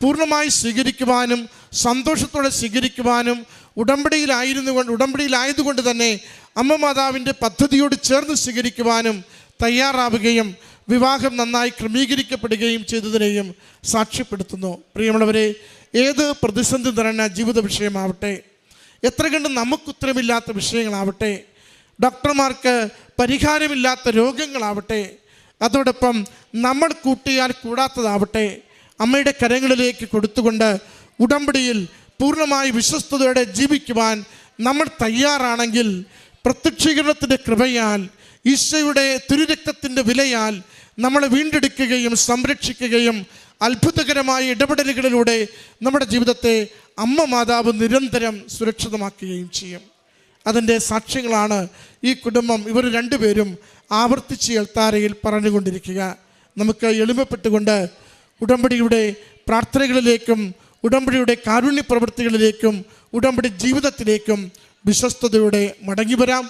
പൂർണ്ണമായി സ്വീകരിക്കുവാനും സന്തോഷത്തോടെ സ്വീകരിക്കുവാനും ഉടമ്പടിയിലായതുകൊണ്ട് തന്നെ അമ്മ മാതാവിൻ്റെ പദ്ധതിയോട് ചേർന്ന് സ്വീകരിക്കുവാനും തയ്യാറാവുകയും വിവാഹം നന്നായി ക്രമീകരിക്കപ്പെടുകയും ചെയ്തതിനെയും സാക്ഷ്യപ്പെടുത്തുന്നു. പ്രിയമുള്ളവരെ, ഏത് പ്രതിസന്ധി നിറഞ്ഞ ജീവിത വിഷയമാവട്ടെ, എത്ര കണ്ട് നമുക്കുത്തരമില്ലാത്ത വിഷയങ്ങളാവട്ടെ, ഡോക്ടർമാർക്ക് പരിഹാരമില്ലാത്ത രോഗങ്ങളാവട്ടെ, അതോടൊപ്പം നമ്മൾ കൂട്ടിയാൽ കൂടാത്തതാവട്ടെ, അമ്മയുടെ കരങ്ങളിലേക്ക് കൊടുത്തുകൊണ്ട് ഉടമ്പടിയിൽ പൂർണ്ണമായി വിശ്വസ്തയോടെ ജീവിക്കുവാൻ നമ്മൾ തയ്യാറാണെങ്കിൽ പ്രത്യക്ഷീകരണത്തിൻ്റെ കൃപയാൽ, ഈശോയുടെ തിരുരക്തത്തിൻ്റെ വിലയാൽ നമ്മളെ വീണ്ടെടുക്കുകയും സംരക്ഷിക്കുകയും അത്ഭുതകരമായ ഇടപെടലുകളിലൂടെ നമ്മുടെ ജീവിതത്തെ അമ്മ മാതാവ് നിരന്തരം സുരക്ഷിതമാക്കുകയും ചെയ്യും. അതിൻ്റെ സാക്ഷ്യങ്ങളാണ് ഈ കുടുംബം, ഇവർ രണ്ടുപേരും ആവർത്തിച്ച് അൾത്താരയിൽ പറഞ്ഞുകൊണ്ടിരിക്കുക. നമുക്ക് എളിമപ്പെട്ടുകൊണ്ട് ഉടമ്പടിയുടെ പ്രാർത്ഥനകളിലേക്കും ഉടമ്പടിയുടെ കാരുണ്യ പ്രവൃത്തികളിലേക്കും ഉടമ്പടി ജീവിതത്തിലേക്കും വിശ്വസ്തയോടെ മടങ്ങി വരാം.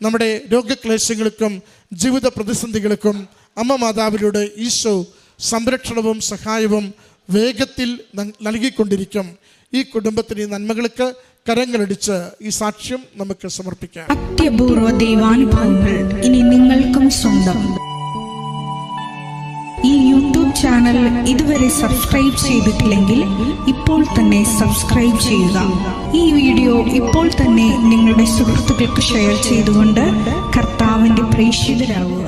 നമ്മുടെ രോഗക്ലേശങ്ങൾക്കും ജീവിത പ്രതിസന്ധികൾക്കും അമ്മ മാതാവിലൂടെ ഈശോ സംരക്ഷണവും സഹായവും വേഗത്തിൽ നൽകിക്കൊണ്ടിരിക്കും. ഈ കുടുംബത്തിന് നന്മകൾക്ക് കരങ്ങളടിച്ച് ഈ സാക്ഷ്യം നമുക്ക് സമർപ്പിക്കാം. അത്യപൂർവ ദൈവാനുഭവങ്ങൾ ഇനി നിങ്ങൾക്കും സ്വന്തം. ഈ യൂട്യൂബ് ചാനൽ ഇതുവരെ സബ്സ്ക്രൈബ് ചെയ്തിട്ടില്ലെങ്കിൽ ഇപ്പോൾ തന്നെ സബ്സ്ക്രൈബ് ചെയ്യുക. ഈ വീഡിയോ ഇപ്പോൾ തന്നെ നിങ്ങളുടെ സുഹൃത്തുക്കൾക്ക് ഷെയർ ചെയ്തുകൊണ്ട് കർത്താവിൻ്റെ പ്രേക്ഷിതരാകുക.